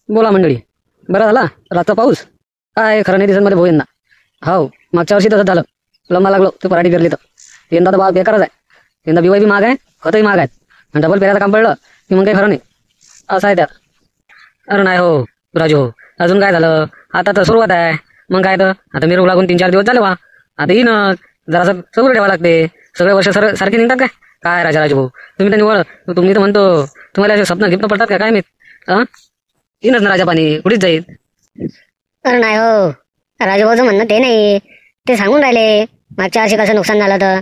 बोला मंडळी. बरा झाला रातचा पाऊस. काय खरं नाही दिसत मध्ये भाऊ यंदा. हो, मागच्या वर्षी तसंच झालं. लंबा लागलो ते पराठी पेरली तर यंदा तर बा बेकारच आहे. यंदा बिवाई बी महाग आहे, खतही महाग आहेत, आणि डबल पेरायचं काम पडलं की मग काही खरं नाही. असं आहे त्यात. अरे नाही हो राजू हो, अजून काय झालं, आता तर सुरुवात आहे. मग काय तर आता मिरवू लागून 3-4 दिवस झाले वा. आता येईन जरासं सगळं ठेवावं लागते. सगळे वर्ष सारखे निघतात काय? काय राजू भाऊ, तुम्ही तर निवड, तुम्ही तर म्हणतो तुम्हाला असे स्वप्न गिफ्ट पडतात काय मी. येईनच ना राजा पाणी, कुठेच जाईल. अरे नाही हो, राजूभाऊचं म्हणणं ते नाही, ते सांगून राहिले मागच्या वर्षी कसं नुकसान झालं तर.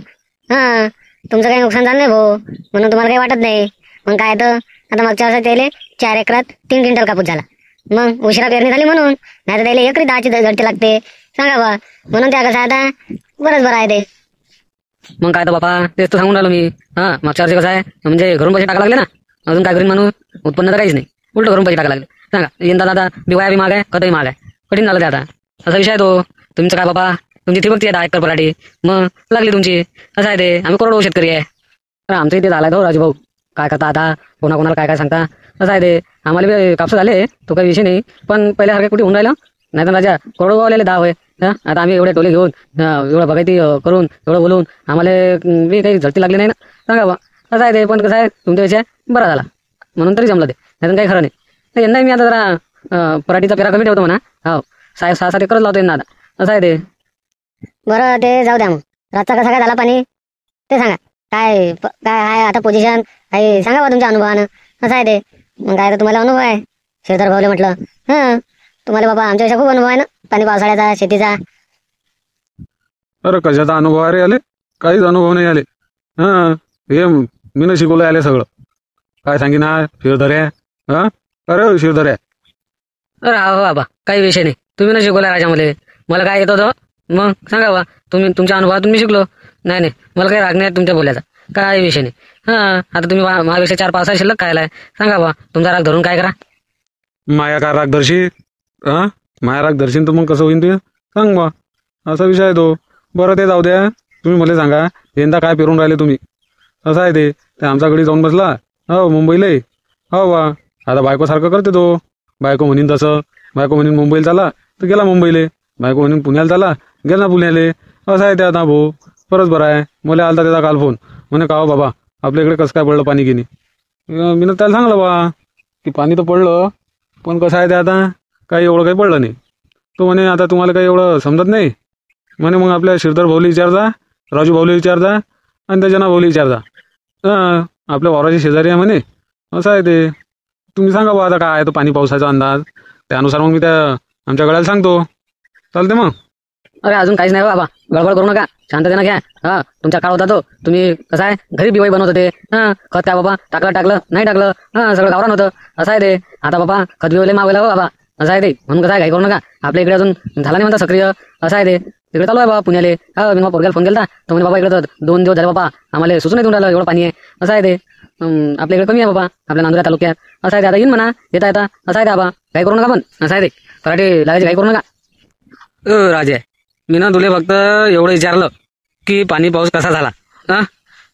हा, तुमचं काही नुकसान झालं नाही भाऊ, म्हणून तुम्हाला काही वाटत नाही. मग काय तर आता मागच्या वर्षी त्याले 4 एकरात 3 क्विंटल कापूस झाला. मग उशिरा पेरणी झाली म्हणून, नाही तर त्याला एकरी 10ची झडती लागते सांगा बा. म्हणून त्या कसं आता बरंच बरं आहे ते. मग काय तर बापा, तेच तर सांगून राहिलो मी. मागच्या वर्षी कसं आहे, म्हणजे घरून पैसे टाका लागले ना. अजून काय करीन माणूस, उत्पन्न तर काहीच नाही, उलट घरून पैसे टाका लागले. सांगा यंदा दादा बिवाया बी महाग आहे, खतही महाग आहे, कठीण झालं ते आता. असा विषय आहे तो. तुमचं काय बापा, तुमची ठिबकती आहे 10 एकर पराठी, मग लागली तुमची. असं आहे ते, आम्ही करोडो शेतकरी आहे. तर आमचं इथे झालाय तो राजू भाऊ. काय करता आता, कोणाकोणाला काय काय सांगता. असं आहे ते, आम्हाला बी कापस झाले, तो काही विषय नाही. पण पहिल्यासारखे कुठे होऊन राहिलं नाही तर राजा करोडो वालेले 10 होय. आता आम्ही एवढे टोले घेऊन एवढं बघायती करून एवढं बोलून आम्हाला बी काही झडती लागली नाही ना. सांगा बा. असं आहे ते. पण कसं आहे, तुमच्या विषय बरा झाला म्हणून तरी जमलं ते, नाही तर काही खरं नाही. यंदा मी आता जरा पराठीचा पेरा कमी ठेवतो म्हणा. हो, 6-7 एकरच लावतो यंदा आता. असं आहे ते. बरं ते जाऊ द्या. मग रातचा कसा काय झाला पाणी ते सांगा. काय आहे आता पोझिशन, काही सांगा बा तुमच्या अनुभवानं. असं आहे ते. मग काय तर तुम्हाला अनुभव आहे, शेरदार भाऊले म्हटलं. तुम्हाला बाबा आमच्यापेक्षा खूप अनुभव आहे ना पाणी पावसाळ्याचा, शेतीचा. अरे कशाचा अनुभव आहे रे आले, काहीच अनुभव नाही आले. हे मी शिकवलं आले सगळं. काय सांगीन हा शिरधऱ्या. अरे शिरधऱ्या. अरे हो बाबा, काही विषय नाही. तुम्ही ना शिकवला राजा मला काय येत होतं. मग सांगा बा, तुम्ही तुमच्या अनुभवातून मी शिकलो. नाही मला काही राग नाही तुमच्या बोलायचा, काय विषय नाही. आता तुम्ही माझ्यापेक्षा 4-5 शिल्लक खायला आहे. सांगा बा, तुमचा राग धरून काय करा. माया का राग दर्शी. माया राग दर्शीन तर मग कसं होईन ते सांग बा. असा विषय आहे तो. बरं ते जाऊ द्या, तुम्ही मला सांगा यंदा काय पेरून राहिले तुम्ही. असं आहे ते आमच्याकडे जाऊन बसला. हो मुंबईला. हो बा, आता बायकोसारखं करते तो. बायको म्हणीन तसं, बायको म्हणीन मुंबईला चाला तर गेला मुंबईला, बायको म्हणून पुण्याला चाला गेला पुण्याले. असं आहे ते आता भाऊ. बरंच बरं आहे. मला आलता त्याचा काल फोन, म्हणे का हो बाबा आपल्या इकडे कसं काय पडलं पाणी की नाही. मी त्याला सांगलं बा की पाणी तर पडलं, पण कसं आहे ते आता काही एवढं काही पडलं नाही. तो म्हणे आता तुम्हाला काही एवढं समजत नाही म्हणे. मग आपल्या शिरधर भाऊला विचारजा, राजू भाऊला विचारजा, आणि त्या जना भाऊला विचारजा. आपल्या वावराची शेजारी आहे म्हणे. असं आहे ते. तुम्ही सांगा बा आता काय आहे तो पाणी पावसाचा अंदाज, त्यानुसार मग मी त्या आमच्या गळ्याला सांगतो. चालते मग. अरे अजून काहीच नाही बाबा, गडबड करू नका, शांततेनं घ्या. तुमचा काळ होता तो. तुम्ही कसं आहे घरी बिवाई बनवत होते. खत काय बाबा टाकलं नाही टाकलं, सगळं गावरान होतं. असं आहे ते. आता बाबा खत बिवायला मागवलं हो बाबा. असं आहे ते. म्हणून कसं आहे घाई करू नका. आपल्या इकडे अजून झाला नाही म्हणता सक्रिय. असं आहे ते. तिकडे चालू आहे बाबा पुण्याले. मी पोरग्याला फोन केला तर म्हणे बाबा इकडे तर 2 दिवस झाले बाबा, आम्हाला सुचून नाही राहिलं एवढं पाणी आहे. असं आहे ते. आपल्या इकडे कमी आहे बाबा, आपल्या नांदुरा तालुक्यात. असं आहे ते. आता येईन म्हणा, येता असं आहे ते बाबा. घाई करू नका पण. असं आहे ते. पराठी लागायची घाई करू नका. राजे, मी ना तुले फक्त एवढं विचारलं की पाणी पाऊस कसा झाला.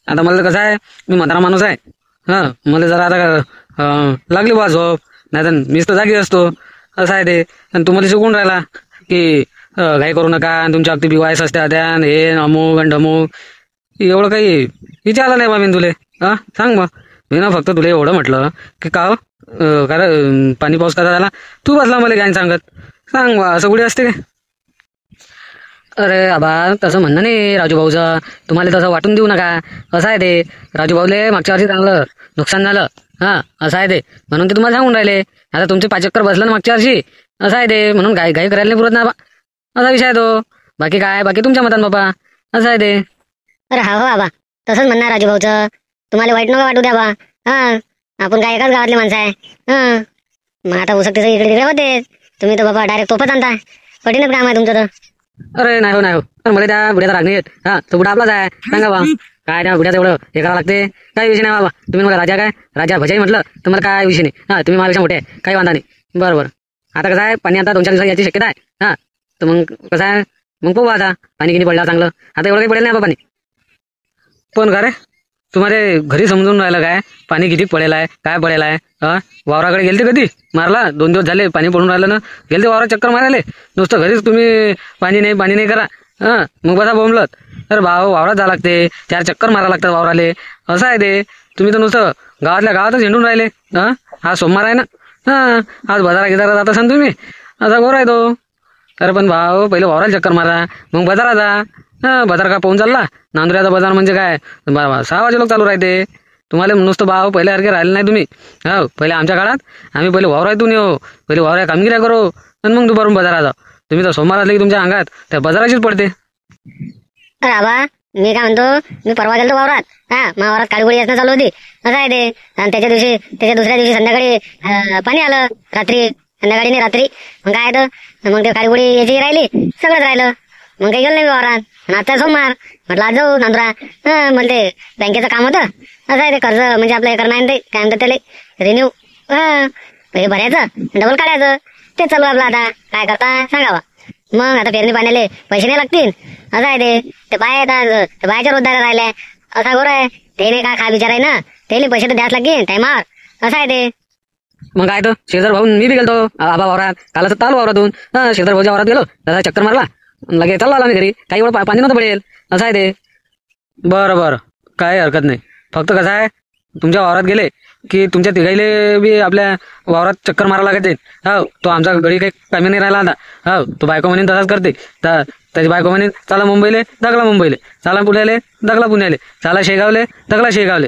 आता मला कसं आहे, मी म्हातारा माणूस आहे. मला जरा आता लागली बा झोप, नाही तर मीच तर जागी असतो. असं आहे ते. आणि तुम्हाला शिकवून राहिला की घाई करू नका, तुमच्या अगदी बिवायस असत्या त्या हे अमुक आणि ढमुक. एवढं काही विचारलं नाही बा मी तुले. सांग मग. मी ना फक्त तुला एवढं म्हटलं की का कारण पाणी पाऊस कसा झाला, तू बसला मला काय सांगत. सांग बा, असं कुठे असते काय. अरे आबा तसं म्हणणं नाही राजू भाऊचं, तुम्हाला तसं वाटून देऊ नका. असं आहे ते. राजू भाऊले मागच्या वर्षी चांगलं नुकसान झालं. असं आहे ते. म्हणून ते तुम्हाला सांगून राहिले. आता तुमचे 5 एकर बसलं ना मागच्या वर्षी. असं आहे ते. म्हणून घाई करायला नाही पुरत ना बा. असा विषय आहे तो. बाकी काय, बाकी तुमच्या मतान बाबा. असं आहे ते. अरे हो आबा, तसंच म्हणणार राजू भाऊचं. तुम्हाला वाईट नका वाटू द्या बा. आपण काय एकाच गावातले माणसं आहे. मग आता उसकतीचं इकडे तिकडे होते, तुम्ही तर बाबा डायरेक्ट तोफत आणता. कठीणच काम आहे तुमचं तर. अरे नाही हो. तर मला त्या बुड्याचा राग नाही येत. तो बुडा आपलाच आहे. सांगा बा, काय त्या बुड्याचं एवढं हे करावं लागते. काही विषय नाही बाबा. तुम्ही मला राजा काय राजा भजाई म्हटलं तर मला काय विषय नाही. तुम्ही माझ्यापेक्षा मोठे आहे, काही वांधा नाही. बरोबर. आता कसं आहे, पाणी आता 2-4 दिवसात याची शक्यता आहे. तर मग कसं आहे, मग पाहू आता पाणी किती पडला चांगलं. आता एवढं काही पडेल नाही बाबा पाणी. पण का रे, तुम्हाला घरी समजून राहिलं काय पाणी किती पडेल आहे काय पडेल आहे वावराकडे गेलते कधी मारला 2 दिवस झाले पाणी पडून राहिलं ना गेलते वावरात चक्कर मारायले नुसतं घरीच तुम्ही पाणी नाही करा मग बसा बोंबलत तर भाव वावरात जावं लागते 4 चक्कर मारा लागतात वावराले असं आहे ते तुम्ही तर नुसतं गावातल्या गावातच हिंडून राहिले आज सोमवार आहे ना आज बाजारा जात असाल तुम्ही असा गोर आहे तो अरे पण भाव पहिले वावराला चक्कर मारा मग बाजारात जा बाजार का पाहून चालला नांदुऱ्याचा बाजार म्हणजे काय 6 वाजे लोक चालू राहते तुम्हाला नुसतं भाव पहिल्यासारखे राहिले नाही तुम्ही पहिले आमच्या काळात आम्ही पहिले वावरातून येऊ पहिले वावरा कामगिऱ्या करू आणि मग दुपारून बाजारात जाऊ तुम्ही तर सोमवार असले की तुमच्या अंगात त्या बाजाराचीच पडते अरे आबा मी काय म्हणतो मी परवा गेलो वावरात मग वावरात काळीगोळी असणं चालू होती असं आहे ते आणि त्याच्या दुसऱ्या दिवशी संध्याकाळी पाणी आलं रात्री संध्याकाळी नाही रात्री मग काय तर मग ते काळीगोळी याची राहिली सगळंच राहिलं मग काही गेलं नाही वावरात आणि आता सोमवार म्हटलं आज जाऊ नांदुरा मला ते बँकेचं काम होतं असं आहे ते कर्ज म्हणजे आपलं हे करणं ते काय म्हणतात त्याला रिन्यू हे भरायचं डबल काढायचं ते चालू आपलं आता काय करता सांगावा मग आता पेरणी पाण्याले पैसे नाही लागतील असं आहे ते बाय आता बायाच्या रोजदार राहिल्या असा गोर आहे ते नाही काय बिचार आहे ना त्याला पैसे तर द्यास लागेल टायमावर असं आहे ते मग काय तर शेजार भाऊन मी बी गेलतो आबा वावरात काल तर तालू वावरातून शेजार भाऊच्या वावरात गेलो जरा चक्कर मारला लगे चालला आला मी घरी काही एवढं पाणी नव्हतं पडेल असं आहे ते बरं काय हरकत नाही फक्त कसं आहे तुमच्या वावरात गेले की तुमच्या तिघाईले बी आपल्या वावरात चक्कर मारा लागते तो आमचा गडी काही कमी नाही राहिला आता तो बायको म्हणेन तसाच करते तर त्याची बायको म्हणेन चला मुंबईले दगला मुंबईले चला पुण्याले दगला पुण्याले चला शेगावले दगला शेगावले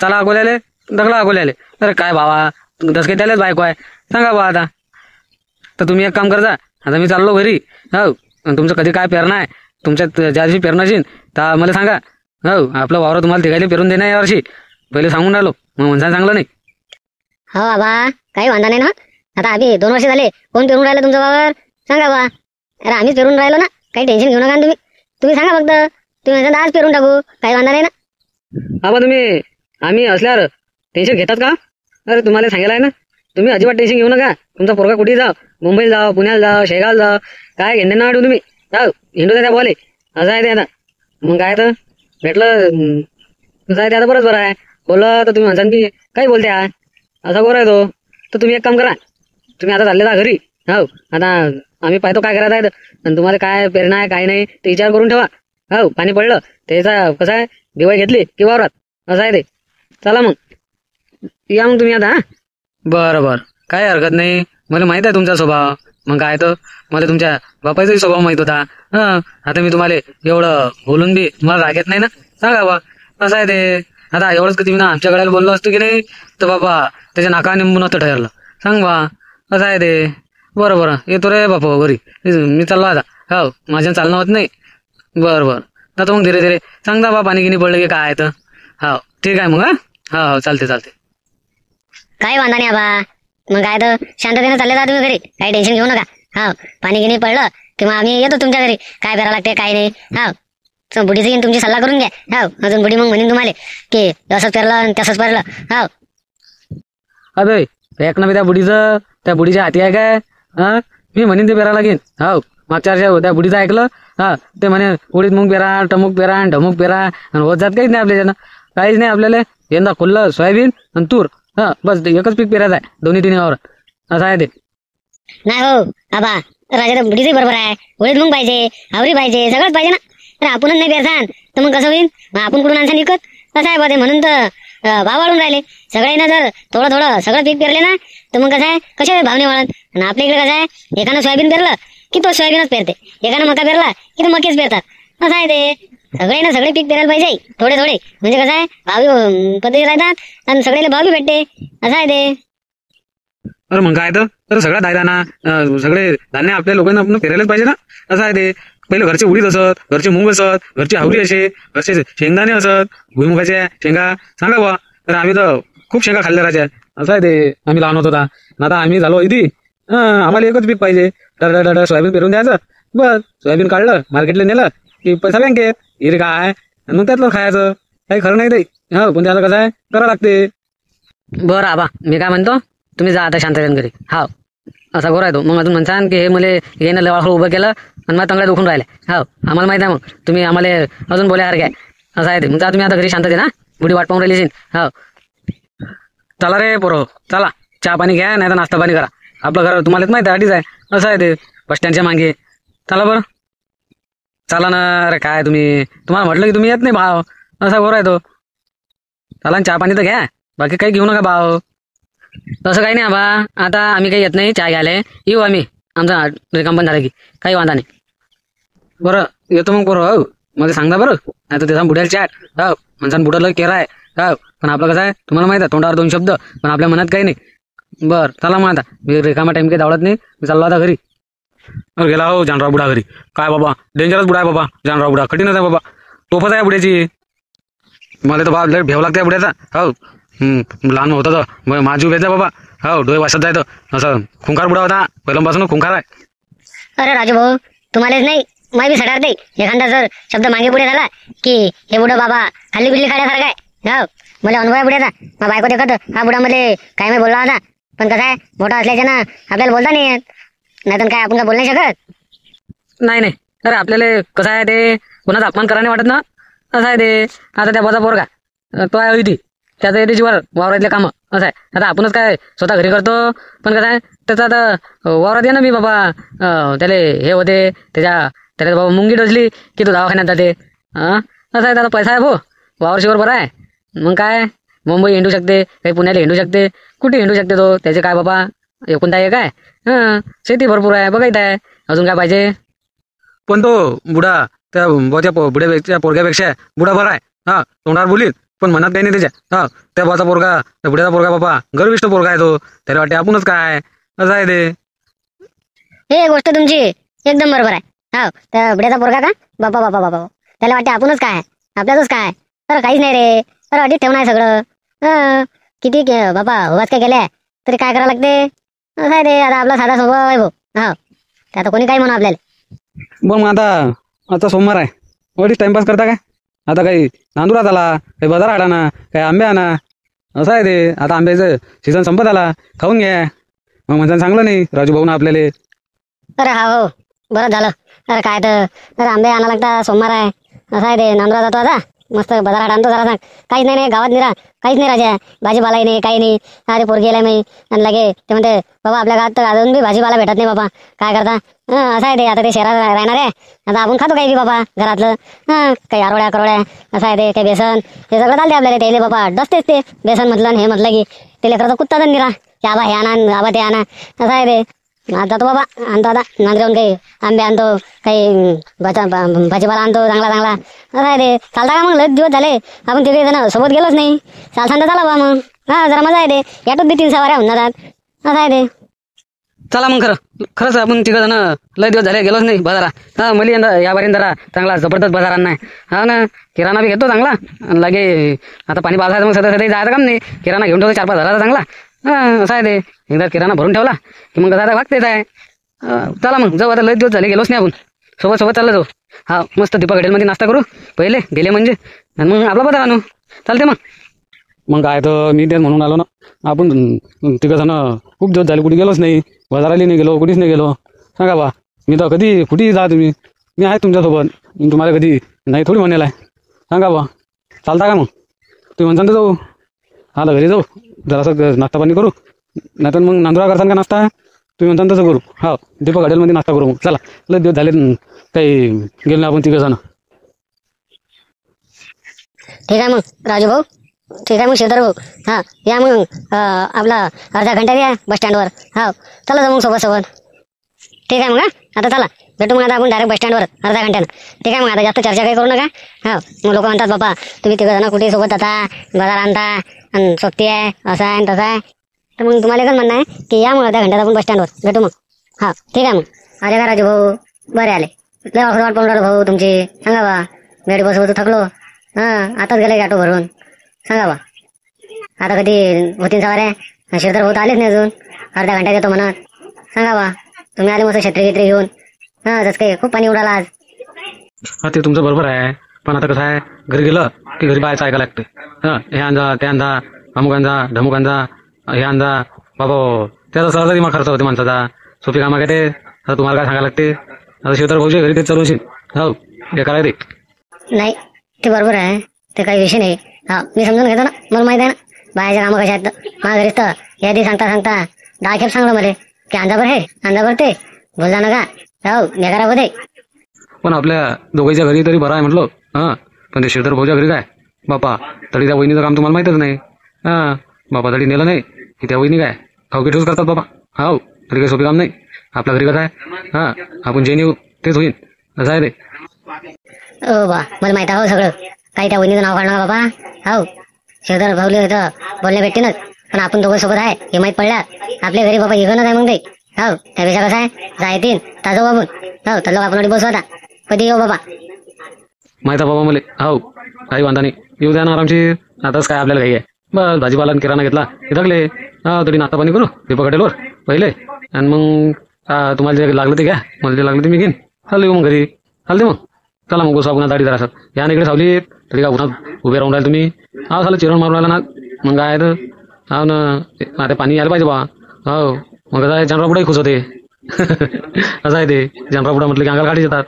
चला अकोल्याले दगला अकोल्याले अरे काय भावा तसं काही त्यालाच बायको आहे सांगा बा आता तर तुम्ही एक काम करता आता मी चाललो घरी तुमचं कधी काय पेरणं आहे तुमच्या ज्या दिवशी पेरणं असेल तर मला सांगा आपलं वावर तुम्हाला तिघायला पेरून देणार यावर्षी पहिले सांगून राहिलो मग म्हणसान चांगलं नाही हो बाबा काही वांधा नाही ना आता आम्ही 2 वर्ष झाले कोण पेरून राहिलं तुमचं वावर सांगा बा अरे आम्हीच पेरून राहिलो ना काही टेन्शन घेऊ नका तुम्ही सांगा फक्त तुम्ही म्हणता आज पेरून टाकू काही वांधा नाही ना बाबा तुम्ही आम्ही असल्यावर टेन्शन घेतात का अरे तुम्हाला सांगायला आहे ना तुम्ही अजिबात टेन्शन घेऊ नका तुमचा पोरगा कुठे जाव मुंबईला जाव पुण्याला जाव शेगावला जाव काय घेणे ना वाटू तुम्ही जाऊ हिंडू त्या बोले असं आहे ते आता मग काय तर भेटलं कसं आहे ते आता बरं आहे बोललं तर तुम्ही म्हणसान की काही बोलते असा गोर आहे तो तर तुम्ही एक काम करा तुम्ही आता चालले जा घरी आता आम्ही पाहतो काय करायचं आहे आणि तुम्हाला काय प्रेरणा आहे काय नाही ते विचार करून ठेवा पाणी पडलं त्याचा कसं आहे दिवाळी घेतली की वावरात असं आहे ते चला मग या मग तुम्ही आता बरं काय हरकत नाही मला माहित आहे तुमचा स्वभाव मग काय तर मला तुमच्या बापाचाही स्वभाव माहित होता आता मी तुम्हाला एवढं बोलून बी तुम्हाला राग येत नाही ना सांगा बा असं आहे ते आता एवढंच कधी मी ना आमच्या गड्याला बोललो असतो की नाही तर बाबा त्याच्या नाका निंबून असतं ठरलं सांग बा असं आहे ते बरं येतो रे बापा घरी मी चाललो आता माझ्या चालणं होत नाही बरं तर मग धीरे धीरे सांगता बा पाणी गिनी पडलं की काय तर ठीक आहे मग चालते काही वांधा नाही आबा मग काय तर शांततेने चालले जा तुम्ही घरी काही टेन्शन घेऊ नका पाणी गिनी पडलं किंवा आम्ही येतो तुमच्या घरी काय करावं लागते काय नाही बुडीची घेऊन तुमची सल्ला करून घ्या अजून बुडी मग म्हणेन तुम्हाला की असंच पेरलं आणि तसंच पेरलं अबे एक ना त्या बुडीच्या हाती आहे काय मी म्हणेन ते पेरा लागेल मागच्या वर्षी त्या बुडीचं ऐकलं ते म्हणे उडीद मुंग पेरा टमुक पेरा आणि ढमुक पेरा आणि होत जात काहीच नाही आपल्याच्यानं काहीच नाही आपल्याला यंदा खुल्लं सोयाबीन आणि तूर बस एकच पीक पेरायचं आहे 2-3 वावर असं आहे ते नाही हो आबा राजा तर बुडीचंही बरोबर आहे उडीद मुंग पाहिजे आवरी पाहिजे सगळंच पाहिजे ना तर आपणच नाही पेरसान तर मग कसं होईल मग आपण कुठून आणसान विकत कसं आहे बा ते म्हणून तर भाव वाढून राहिले सगळ्यांना जर थोडं सगळं पीक पेरले ना तर मग कसं आहे कशा भाव नाही वाढत आणि आपल्या इकडे कसं आहे एकानं सोयाबीन पेरलं की तो सोयाबीनच पेरते एकानं मका पेरला की तो मकेच पेरतात असं आहे ते सगळ्यांना सगळे पीक पेरायला पाहिजे थोडे म्हणजे कसं आहे भाव पद्धती राहतात आणि सगळ्याला भाव बी भेटते असं आहे ते अरे मग काय तर सगळा दायदाना सगळे धान्य आपल्या लोकांना आपण पेरायलाच पाहिजे ना असं आहे ते पहिले घरचे उडीद असत घरचे मूग असत घरची आवरी असे घरचे शेंगदाणे असत भुईमुगाच्या शेंगा सांगा बा तर आम्ही तर खूप शेंगा खाल्ल्या राहत्या असं आहे ते आम्ही लहान होतो आता आम्ही झालो इथे आम्हाला एकच पीक पाहिजे डर सोयाबीन पेरून द्यायचं बस सोयाबीन काढलं मार्केटला नेलं की पैसा बँकेत हिरे काय मग त्यातलं खायचं काही खरं नाही ते पण त्याला कसं आहे करावं लागते बरं आबा मी काय म्हणतो तुम्ही जा आता शांततेन घरी असा गोरा आहे तो मग अजून म्हणसान की हे मला येणं लवाळ उभं केलं आणि मला तंगड्या दुखून राहिले आम्हाला माहिती आहे मग तुम्ही आम्हाला अजून बोलायसारखे आहे असं आहे ते मग जा तुम्ही आता घरी शांतते ना बुडी वाट पाहून राहिली हो. चला रे पोरो, चला चहा पाणी घ्या नाही तर नाश्ता पाणी करा. आपलं घर तुम्हाला माहिती आहे, अडीच आहे असं आहे ते बस स्टँडच्या मागे. चला बरं, चला ना. अरे काय तुम्हाला म्हटलं की तुम्ही येत नाही भाव, असा गोर आहे तो. चला चहा पाणी तर घ्या, बाकी काही घेऊ नका भाव. तसं काही नाही बा, आता आम्ही काही येत नाही चहा घ्यायला, येऊ आम्ही आमचा रिकाम पण झालं की, काही वांधा नाही. बरं येतो मग पोरं हो, मला सांगता बरं, नाही तर त्याचा बुड्याला चॅट हो म्हणसान बुडाला केरा आहे हो. पण आपलं कसं आहे तुम्हाला माहिती आहे, तोंडावर दोन शब्द पण आपल्या मनात काही नाही. बरं चला मग आता मी रिकामा टाइम काही धावत नाही, मी चाललो आता घरी. अरे गेला हो जानराव बुडा घरी. काय बाबा डेंजरस बुडा आहे बाबा जानराव बुडा, कठीणच आहे बाबा, टोपच आहे बुड्याची. मला तर बाबा लय भेव लागते बुड्याचा हो. लहान होता तर माझी भेजा बाबा हो, डोळे वाचत जायचं असं. खुंखार बुडा होता पहिल्यापासून, खुंखार आहे. अरे राजू भाऊ, तुम्हालाच नाही माही बी सटार नाही. एखादा जर शब्द मागे पुढे झाला की हे बुडं बाबा खाल्ली बिल्ली खाण्यासारखं आहे हो. मला अनुभव आहे बुड्याचा. मग बायको देखत हा बुडा मध्ये काय मी बोलला होता, पण कसं आहे मोठा असल्याच्या ना आपल्याला बोलता नाही येत, नाही तर काय आपण काय बोलू नाही शकत. नाही नाही, अरे आपल्याला कसं आहे ते कोणाचा अपमान करायला वाटत ना, असं आहे ते. आता त्या बाजा पोरगा तो आहे होती, त्याचं येते जीवर वावरातले कामं असं आहे. आता आपणच काय स्वतः घरी करतो, पण कसं आहे त्याचं आता वावरात ये ना मी बाबा त्याला हे होते, त्याला बाबा मुंगी डोसली की तो दवाखान्यात जाते. असं आहे त्याचा पैसा आहे भो, वावर शिवर बरं आहे. मग काय मुंबई हिंडू शकते, काही पुण्याला हिंडू शकते, कुठे हिंडू शकते तो. त्याचे काय बाबा एकुलता एक आहे, शेती भरपूर आहे, बघायचं आहे, अजून काय पाहिजे. पण तो बुडा त्या बुड्यापेक्षा पोरग्यापेक्षा बुडा बरा आहे हा. तोंडावर बोलीत पण मनात काही नाही त्याच्या. त्या बाचा पोरगा, त्या बुड्याचा पोरगा बाबा गर्विष्ठ पोरगा आहे तो, त्याला वाटते आपणच काय, असं आहे ते. हे गोष्ट तुमची एकदम बरोबर आहे हो. त्या बुड्याचा पोरगा का बापा बापा बापा, त्याला वाटते आपणच काय, आपल्यातच काय. तर काहीच नाही रे, तर अडीच ठेवणं आहे सगळं. किती बाबा उभाच काय केल्या तरी काय करावं लागते, असं आहे ते. आता आपला साधा स्वभाव आहे भाऊ हो, ते आता कोणी काय म्हणू आपल्याला. बरं मग आता सोमवार आहे, वडीच टाइमपास करता काय? आता काही नांदुरात आला, काही बाजार आला ना, काही आंबे आणा, असं आहे ते. आता आंब्याचं सीझन संपत आला, खाऊन घ्या. मग म्हणजे चांगलं नाही राजू भाऊ ना आपल्याला. अरे हा हो, बरं झालं. अरे काय तर आंबे आणा लागता, सोमवार आहे, असं आहे ते. नांदुरा जातो आता, मस्त बाजारात आणतो जरा. सांग काहीच नाही गावात निरा, काहीच नाही राजा, भाजीपालाही नाही, काही नाही. अरे पोरगी गेलाय मी आणि लगे ते म्हणते बाबा आपल्या गावात तर अजून बी भाजीपाला भेटत नाही बाबा, काय करता. असं आहे ते. आता ते शहरात राहणार आहे, आता आपण खातो काही बी बाबा घरातलं. काही आरोड्या करोड्या, असं आहे ते. काही बेसन हे सगळं चालते आपल्याला. त्याले बाबा डसतेच ते बेसन म्हटलं हे म्हटलं की ते लेकराचा कुत्ता तर निरा की आबा हे आणा, आबा ते आणा, असं आहे ते. आता जातो बाबा, आणतो आता नांदरेहून काही आंबे आणतो, काही भाजीपाला आणतो चांगला चांगला, असं आहे ते. चालता का मग? लय दिवस झाले आपण तिथे जण सोबत गेलोच नाही. चालता चला बा मग, जरा मजा आहे ते. यातच बी 3 सवाऱ्या होऊन जातात, असं आहे ते. चला मग खरंच आपण तिघं जण लय दिवस झाले गेलोच नाही बाजारात. मला यंदा या बारीन जरा चांगला जबरदस्त बाजार नाही हा ना. किराणा बी घेतो चांगला, आणि लगे आता पाणी पावसाचं मग सध्या जायचं काम नाही. किराणा घेऊन ठेवतो 4-5 हजाराचा चांगला. असं आहे ते. एकदा किराणा भरून ठेवला की मग आता वागतेच आहे. चला मग जाऊ, आता लय दिवस झाले गेलोच नाही आपण. सोबत चाललं जाऊ. हा मस्त दीपक हॉटेलमध्ये नाश्ता करू पहिले गेले म्हणजे, आणि मग आपला बाजार आणू. चालते मग काय तर मी तेच म्हणून आलो ना, आपण तिघं जण खूप दिवस झाले कुठे गेलोच नाही, बाजाराला नाही गेलो, कुठेच नाही गेलो. सांगा बा, मी तर कधी कुठेही जा तुम्ही, मी आहे तुमच्यासोबत. मी तुम्हाला कधी नाही थोडी म्हणेल आहे. सांगा बा, चालता का मग? तुम्ही म्हणता तर जाऊ, आता घरी जाऊ, जरासं नाश्ता पाणी करू, नाहीतर मग नांदुरा करसान का नाश्ता, तुम्ही म्हणता तसं करू. हा दीपक हॉटेलमध्ये नाश्ता करू. मग चला, लय दिवस झाले काही गेलो ना आपण तिघं जण. ठीक आहे मग राजू भाऊ, ठीक आहे मग श्रीधर भाऊ. हां या मग आपला अर्ध्या घंट्यात या बस स्टँडवर. हो चला जाऊ मग सोबत. ठीक आहे मग. आता चला भेटू मग आता आपण डायरेक्ट बस स्टँडवर अर्ध्या घंट्यानं. ठीक आहे मग, आता जास्त चर्चा काही करू नका. हो मग लोक म्हणतात बाबा तुम्ही तिघं जण कुठे सोबत जाता, बाजार आणता आणि सोबती आहे, असं आहे तसं आहे. तर मग तुम्हाला एकच म्हणणं आहे की या मग अर्ध्या घंट्यात आपण बस स्टँडवर भेटू मग. हा ठीक आहे मग. आले का राजू भाऊ? बरे आले. लय वाट पाहून राहिलो भाऊ तुमची. सांगा बा, गाडी बसवतो थकलो. आताच गेले ऑटो भरून. सांगा बा, आता कधी होतीन सवाऱ्या? श्रीधर भाऊ तर आलेच नाही अजून. अर्ध्या घंट्यात येतो म्हणत. सांगा बा, तुम्ही आले मस्त छत्री घेऊन. जसं काही खूप पाणी उडाला आज. हा ते तुमचं बरोबर आहे, पण आता कसं आहे, घरी गेलं की घरी बाहेरचं ऐकायला लागते. हे आणजा, ते आणजा, अमुक आणजा, ढमुक आणजा, हे आणजा. बाबा त्याचा सहजा दिमाग खर्च होते माणसाचा. सोपी कामा काय ते, आता तुम्हाला काय सांगायला लागते. आता श्रीधर भाऊच्या घरी ते चालवशील हो, हे करायला ते. नाही ते बरोबर आहे, ते काही विषय नाही. हा मी समजून घेतो ना, मला माहिती आहे ना बाहेरचे कामं कशा आहेत तर. माझ्या घरीच तर यादी सांगता सांगता 10 खेप सांगलं मला की अंधाभर हे अंधाभर ते बोलला ना का हो नेकारामध्ये. पण आपल्या दोघांच्या घरी तरी बरं आहे म्हटलं. हां पण ते श्रीधर भाऊच्या घरी काय बापा, तरी त्या वहिनीचं काम तुम्हाला माहीतच नाही. हां बापा तरी नेलं नाही की त्या वहिनी काय खाऊ ठेवूच करतात बाबा. हो तरी काही सोपी काम नाही. आपल्या घरी कसं आहे, हां आपण जे नेऊ तेच होईल असं आहे ते. ओ बा मला माहिती आहे हो सगळं काही. त्या वहिनीचं नाव काढलं का बाबा. हो शेजार भाऊले तर बोलणे भेटतीनच, पण आपण दोघं सोबत आहे हे माहीत पडल्या आपल्या घरी बाबा इगनच आहे मग ते. हो त्यापेक्षा कसं आहे जा येतील ताजो बाबून. हो तर लोक आपण बसू आता कधी येऊ बाबा. माहिती आहे बाबा मला. हो काही वांधा नाही, येऊ द्या ना आरामशी. आताच काय आपल्याला काही आहे, बस भाजीपाला आणि किराणा घेतला हे थकले. हा तरी नाश्ता पाणी करू दीपक हॉटेलवर पहिले, आणि मग तुम्हाला जे लागलं ते घ्या, मला जे लागलं ते मी घेईन. चालू येऊ मग घरी. चालते मग. चला मग बसू आपण दाढी जरा असं या ना इकडे सावलीत. तरी का उन्हात उभे राहून राहिले तुम्ही. हा झालं चिरण मारून राहिला ना मग काय तर. हा ना आता पाणी यायला पाहिजे बा. हो मग कसं आहे जनरापुढे खुश होते. असं आहे ते, जनरापुढा म्हटलं की अंगाला काढी येतात.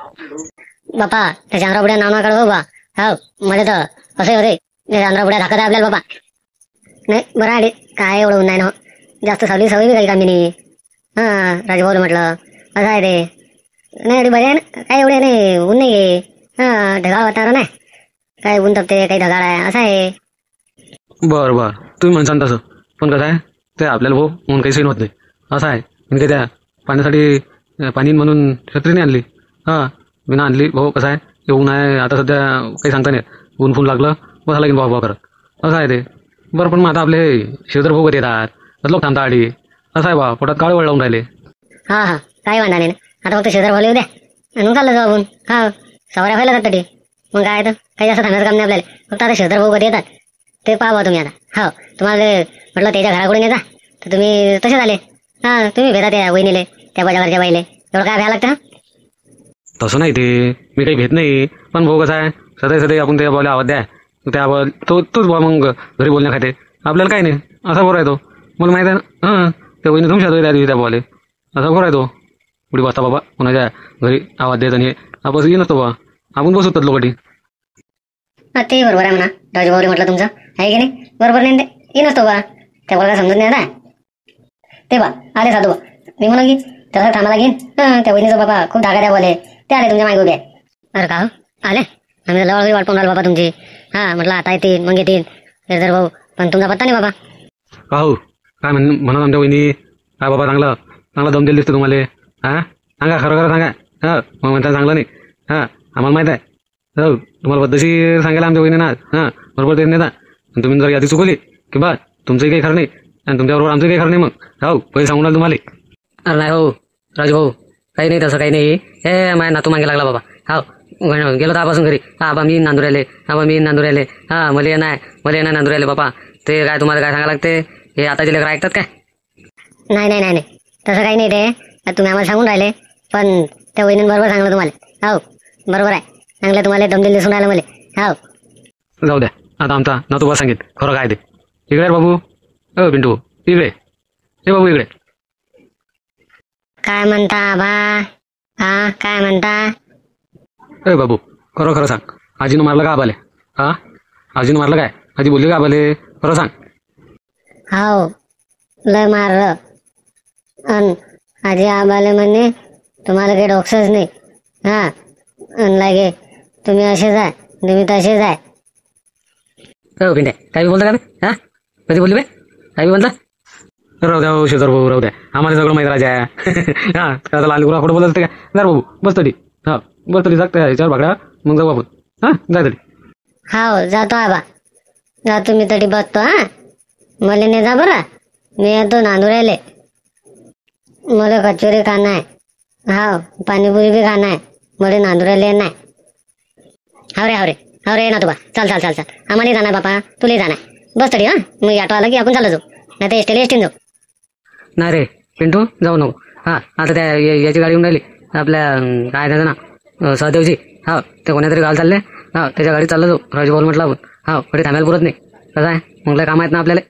बापा त्या चांद्रापुड्या नाव ना काढू बाबा. हो मध्ये तर असे होते ते चांद्रापुड्या दाखवत आहे आपल्याला बाबा. नाही बरं आहे काय एवढं ऊन नाही ना, जास्त सावली सवय बी काही कामी नाही. हां राजभाऊला म्हटलं असं आहे ते. नाही अरे बरे आहे ना, काय एवढे नाही ऊन नाही आहे. हां ढगाळ वातावरण आहे, काय ऊन तपते काही ढगाळ आहे असं आहे. बरं बरं तुम्ही म्हणसान तसं, पण कसं आहे ते आपल्याला भाऊ म्हणून काही सीन होत नाही. असं आहे मी त्या पाण्यासाठी पाणी म्हणून छत्री नाही आणली. हां मी ना आणली भाऊ. कसं आहे ते ऊन आहे आता सध्या काही सांगता नाही. ऊन फून लागलं बसा लागेल भाऊ करत. असं आहे ते. बरं पण मग आता आपले शेजार भाऊ कधी येतात लोक थांबता आडी. असं आहे बा पोटात काळे वळ लावून राहिले. हां हां काही वांधा नाही ना, आता फक्त शेजार भाऊ येऊ द्या आणि मग चाललं जाऊ आपण. हा सवाऱ्या व्हायला जातात तरी मग काय तर काही जास्त थांबायचं काम नाही आपल्याला. फक्त आता शेजार भाऊ कधी येतात ते पाहा तुम्ही आता. हो तुम्हाला म्हटलं त्याच्या घराकडून येता तर तुम्ही तसे झाले. हां तुम्ही भेटा त्या वहिनीले त्या बाजारच्या बाईले एवढं काय भ्या लागतं. हा तसं नाही ते, मी काही भेट नाही. पण भाऊ कसं आहे सदैव सदैव आपण त्या बोला आवाज द्या त्या तोच बा मग घरी बोलण्या खाते आपल्याला काही नाही. असा बरं आहे तो. मला माहिती आहे ना. हां त्या वहिनी तुमच्या त्या दिवशी त्या बोले असा बरं आहे तो. पुढे बसता बाबा कोणाच्या घरी आवाज देत आणि हे आपण ये नसतो बा. आपण बसवतात लोकटी. ते बरोबर आहे म्हणा राजभाऊले म्हटलं तुमचं आहे की नाही. बरोबर नाही ते ये नसतो बा. त्या बोला समजत नाही आता ते बा आले साधू बा. मी म्हणून की त्याला थांबा लागेल. त्या वहिनीचं बाबा खूप धागा द्या बोले ते आले तुमच्या मागे उभे. अरे का हो आले आम्ही लवकर वाट पाहून राहिलो बाबा तुमची. हां म्हटलं आता येतील मग येतील शेजार भाऊ, पण तुमचा पत्ता नाही बाबा. का हो काय म्हणत आमच्या वहिनी काय बाबा चांगलं चांगलं दम दिलं दिसतं तुम्हाला. हां सांगा खरं खरं सांगा. हां मग म्हणता चांगलं नाही. हां आम्हाला माहीत आहे. हो तुम्हाला पद्धतशीर सांगायला आमच्या वहिनी ना. हां बरोबर ते नेता. आणि तुम्ही जर यादी चुकवली की बा तुमचंही काही खरं नाही आणि तुमच्याबरोबर आमचंही काही खरं नाही. मग हो पहिले सांगून राहिलं तुम्हाला. अरे नाही हो राजभाऊ, काही नाही तसं काही नाही. हे माझ्या नातू मागे लागला बाबा. हो गेलो तर आपासून घरी. हा बा मी नांदूर राहिले. हा बा मी नांदूर राहिले. हां मला नाही नांदूर राहिले बापा. ते काय तुम्हाला काय सांगायला लागते हे आताचे लेकरं ऐकतात काय. नाही नाही नाही नाही तसं काही नाही ते. तुम्ही आम्हाला सांगून राहिले पण त्या वहिनीनं बरोबर सांगलं तुम्हाला. हो बरोबर आहे चांगलं तुम्हाला दमदिल दिसून राहिलं मला. हो जाऊ द्या आता आमचा नातू बा सांगेल खरं काय ते. इकडे रे बाबू. हो पिंटू इकडे हे बाबू इकडे. काय म्हणता बा. हा काय म्हणता. अरे बाबू खरं खरं सांग आजीनं मारलं का आबाले. हां आजीनं मारलं काय. आजी बोलली का आबाले खरं सांग. हो लय मारलं अन आजी आबाले म्हणे तुम्हाला काही डॉक्टरच नाही. हां अन लागे तुम्ही असेच आहे तुम्ही तसेच आहे. हो पिंट्या काय बी बोलता का बे. हां कधी बोलली बे काय बी बोलता. राहू द्या हो शेजार भाऊ राहू द्या. आम्हाला सगळं माहीत राजा आहे. हां आता लहान गुरा खोटं बोलत का. जर बाबू बस तरी. हां बस तरी सांगता याच्यावर भागड्या मग जाऊ आपण. हां जाय तरी. हो जातो आबा जातो मी तरी बसतो. हां मला नाही जा बरं मी येतो नांदुरायले. मला कचोरी खाणं आहे. हो पाणीपुरी बी खाणं आहे. मला नांदुरायले नाही. हावरे ना तुबा चाल चाल चाल चाल आम्हाला जाणार बापा तुला जाणार. बस तरी. हां मग ऑटो आला की आपण चालू जाऊ नाही तर एसटीला जाऊ. नाही रे पिंटू जाऊ नको. हां आता त्या याची गाडी येऊन राहिली आपल्या काय त्याचं ना सहदेवची. हो ते कोणातरी गाव चालले. हो त्याच्या गाडी चाललं जाऊ. राजभाऊ म्हटलं आपण. हो कडे थांबायला पुरत नाही. कसं आहे मग लय काम आहेत ना आपल्याला.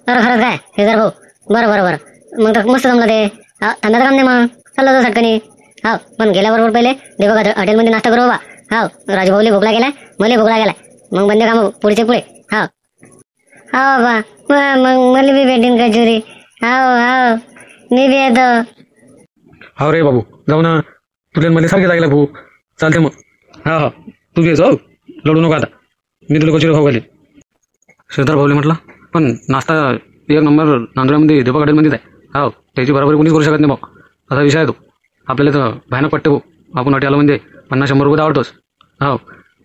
खरंच काय शेजार भाऊ. बरं मग तर मस्त जमलं ते. हा थांबायचं काम नाही मग चाललं जाऊ सटकनी. हो पण गेल्याबरोबर पहिले देखो हॉटेलमध्ये नाश्ता करू बाबा. हो राजभाऊला भोगला गेलाय मला भोगला गेलाय मग बंद का मग पुढचे पुढे हा हो बा मग मला बी भेटेन कचोरी हो मी बी येतो हो रे बाबू जाऊ ना तुला मला सारखे लागला भाऊ चालते मग हा हा तू घे जाऊ लढू नको आता मी तुला कचोरी खाऊ घाले श्रीधर भाऊले म्हटलं पण नाश्ता एक नंबर नांदुऱ्यामध्ये दीपक हॉटेलमध्येच आहे हो त्याची बरोबर कोणीच करू शकत नाही भाऊ असा विषय आहे तो आपल्याला तर भयानक पट्टे भाऊ आपण हॉटेल म्हणजे 50-100 रुपये आवडतोच हो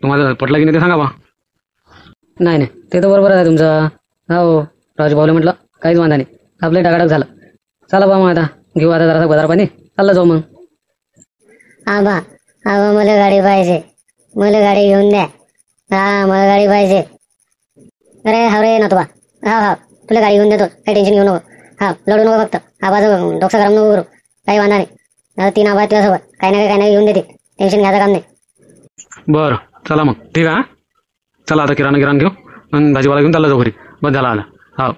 तुम्हाला पटला की नाही ते सांगा बा नाही नाही ते तर बरोबर आहे तुमचं हो राजू भाऊला म्हटलं काहीच वांधा नाही आपलं टाकाटाक झालं चला बा मग आता घेऊ आता जरासा बाजार पाणी चाललं जाऊ मग आबा मला गाडी पाहिजे मला गाडी घेऊन द्या हा मला गाडी पाहिजे अरे हा रे नातवा हा तुला गाडी घेऊन देतो काही टेन्शन घेऊ नको हा लढू नको फक्त आबाचं डोकं गरम नको करू काही वांधा नाही आता 3 आबा तुझ्यासोबत काही नाही घेऊन देते टेन्शन घ्यायचं काम नाही बरं चला मग ठीक आहे चला आता किराणा घेऊ आणि भाजीपाला घेऊन चालला जाऊ घरी बस झाला आला हो